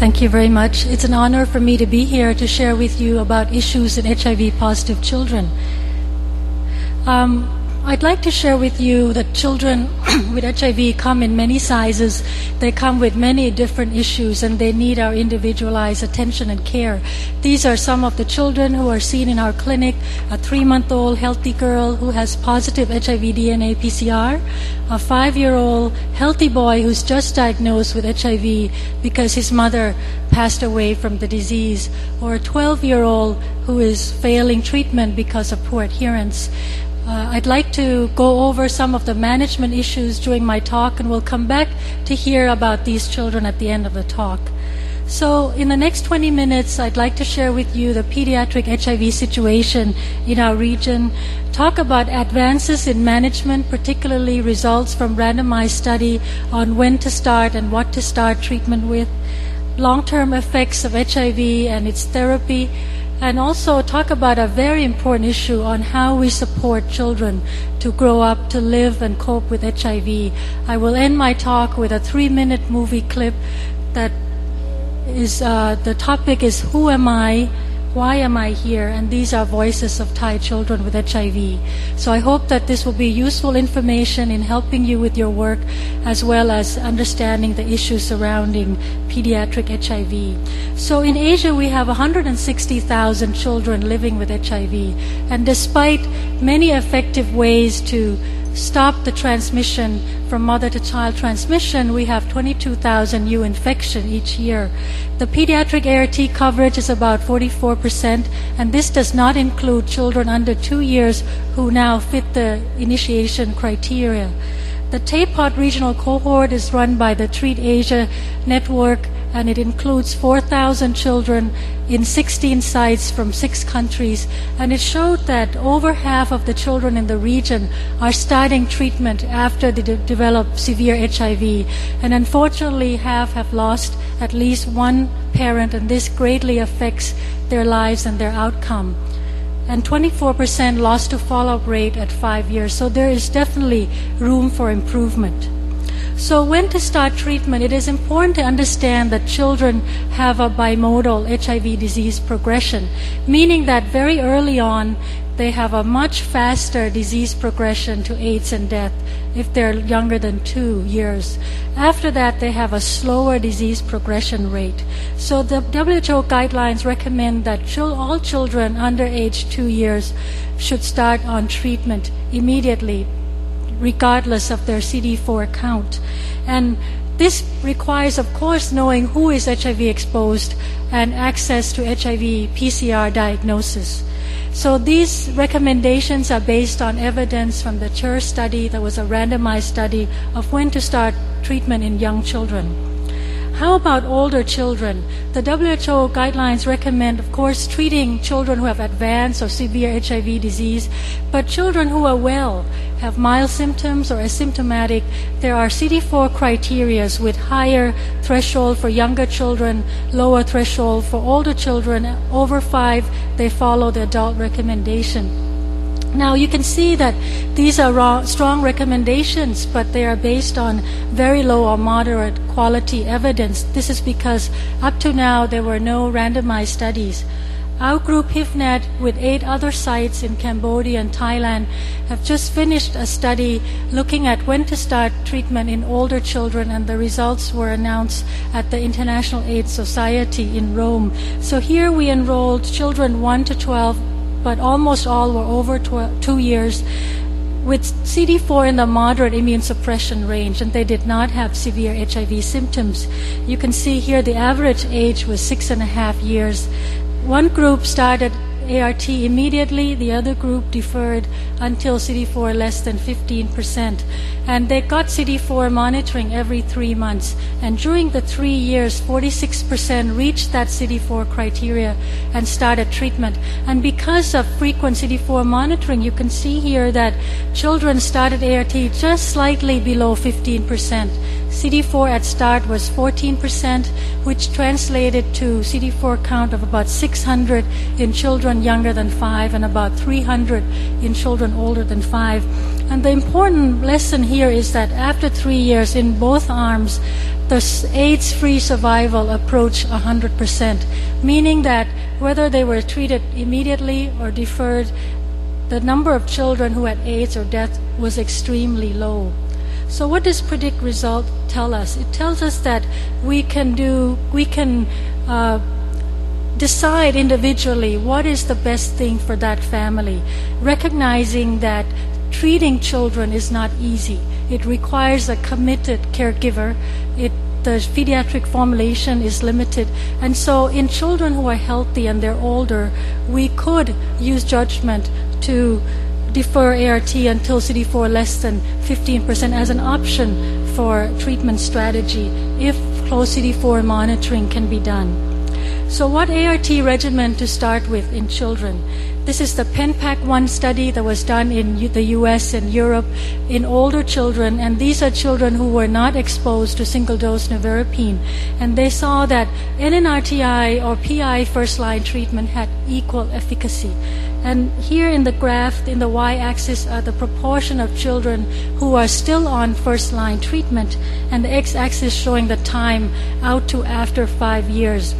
Thank you very much. It's an honor for me to be here to share with you about issues in HIV-positive children. I'd like to share with you that children with HIV come in many sizes. They come with many different issues and they need our individualized attention and care. These are some of the children who are seen in our clinic: a 3-month-old healthy girl who has positive HIV DNA PCR, a 5-year-old healthy boy who's just diagnosed with HIV because his mother passed away from the disease, or a 12-year-old who is failing treatment because of poor adherence. I'd like to go over some of the management issues during my talk, and we'll come back to hear about these children at the end of the talk. So in the next 20 minutes, I'd like to share with you the pediatric HIV situation in our region, talk about advances in management, particularly results from randomized study on when to start and what to start treatment with, long-term effects of HIV and its therapy, and also talk about a very important issue on how we support children to grow up, to live and cope with HIV. I will end my talk with a 3-minute movie clip that is, the topic is Who Am I? Why am I here? And these are voices of Thai children with HIV. So I hope that this will be useful information in helping you with your work, as well as understanding the issues surrounding pediatric HIV. So in Asia, we have 160,000 children living with HIV. And despite many effective ways to stop the transmission from mother-to-child transmission, we have 22,000 new infections each year. The pediatric ART coverage is about 44%, and this does not include children under 2 years who now fit the initiation criteria. The TAPOT regional cohort is run by the Treat Asia network, and it includes 4,000 children in 16 sites from 6 countries. And it showed that over half of the children in the region are starting treatment after they develop severe HIV. And unfortunately, half have lost at least one parent, and this greatly affects their lives and their outcome. And 24% lost to follow-up rate at 5 years. So there is definitely room for improvement. So when to start treatment, it is important to understand that children have a bimodal HIV disease progression, meaning that very early on, they have a much faster disease progression to AIDS and death if they're younger than 2 years. After that, they have a slower disease progression rate. So the WHO guidelines recommend that all children under age 2 years should start on treatment immediately, regardless of their CD4 count. And this requires, of course, knowing who is HIV exposed and access to HIV PCR diagnosis. So these recommendations are based on evidence from the CHIR study, that was a randomized study of when to start treatment in young children. How about older children? The WHO guidelines recommend, of course, treating children who have advanced or severe HIV disease, but children who are well, have mild symptoms or asymptomatic, there are CD4 criteria with higher threshold for younger children, lower threshold for older children. Over 5, they follow the adult recommendation. Now you can see that these are strong recommendations, but they are based on very low or moderate quality evidence. This is because up to now there were no randomized studies. Our group, HIFNet, with 8 other sites in Cambodia and Thailand, have just finished a study looking at when to start treatment in older children, and the results were announced at the International AIDS Society in Rome. So here we enrolled children 1 to 12, but almost all were over 2 years, with CD4 in the moderate immune suppression range, and they did not have severe HIV symptoms. You can see here the average age was 6.5 years. One group started ART immediately, the other group deferred until CD4 less than 15%. And they got CD4 monitoring every 3 months. And during the 3 years, 46% reached that CD4 criteria and started treatment. And because of frequent CD4 monitoring, you can see here that children started ART just slightly below 15%. CD4 at start was 14%, which translated to CD4 count of about 600 in children children younger than 5 and about 300 in children older than 5. And the important lesson here is that after 3 years in both arms, the AIDS-free survival approached 100%, meaning that whether they were treated immediately or deferred, the number of children who had AIDS or death was extremely low. So what does predict result tell us? It tells us that we can decide individually what is the best thing for that family, recognizing that treating children is not easy. It requires a committed caregiver. The pediatric formulation is limited. And so in children who are healthy and they're older, we could use judgment to defer ART until CD4 less than 15% as an option for treatment strategy if close CD4 monitoring can be done. So what ART regimen to start with in children? This is the PENPAC-1 study that was done in the US and Europe in older children, and these are children who were not exposed to single-dose nevirapine. And they saw that NNRTI or PI first-line treatment had equal efficacy. And here in the graph, in the y-axis, are the proportion of children who are still on first-line treatment, and the x-axis showing the time out to after 5 years.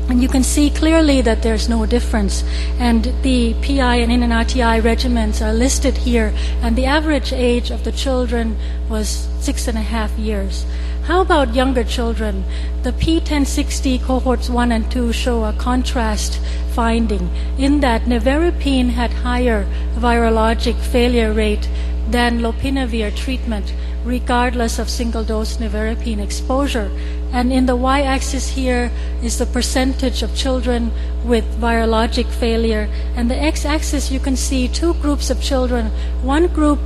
And you can see clearly that there's no difference. And the PI and NNRTI regimens are listed here, and the average age of the children was 6.5 years. How about younger children? The P1060 cohorts 1 and 2 show a contrast finding in that nevirapine had higher virologic failure rate than lopinavir treatment, regardless of single-dose nevirapine exposure. And in the y-axis here is the percentage of children with virologic failure. And the x-axis, you can see two groups of children. One group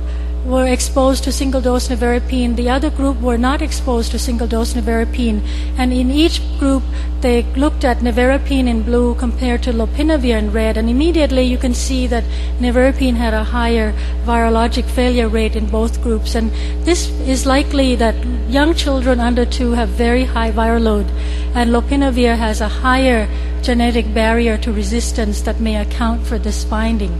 were exposed to single-dose nevirapine. The other group were not exposed to single-dose nevirapine. And in each group, they looked at nevirapine in blue compared to lopinavir in red. And immediately you can see that nevirapine had a higher virologic failure rate in both groups. And this is likely that young children under 2 have very high viral load. And lopinavir has a higher genetic barrier to resistance that may account for this finding.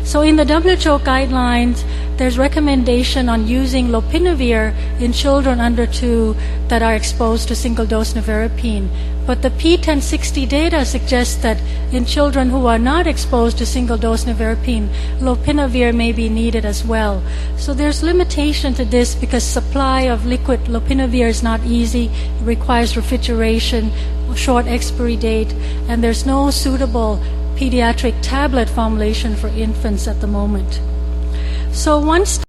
So in the WHO guidelines, there's recommendation on using lopinavir in children under 2 that are exposed to single-dose nevirapine. But the P1060 data suggests that in children who are not exposed to single-dose nevirapine, lopinavir may be needed as well. So there's limitation to this because supply of liquid lopinavir is not easy. It requires refrigeration, short expiry date, and there's no suitable pediatric tablet formulation for infants at the moment. So once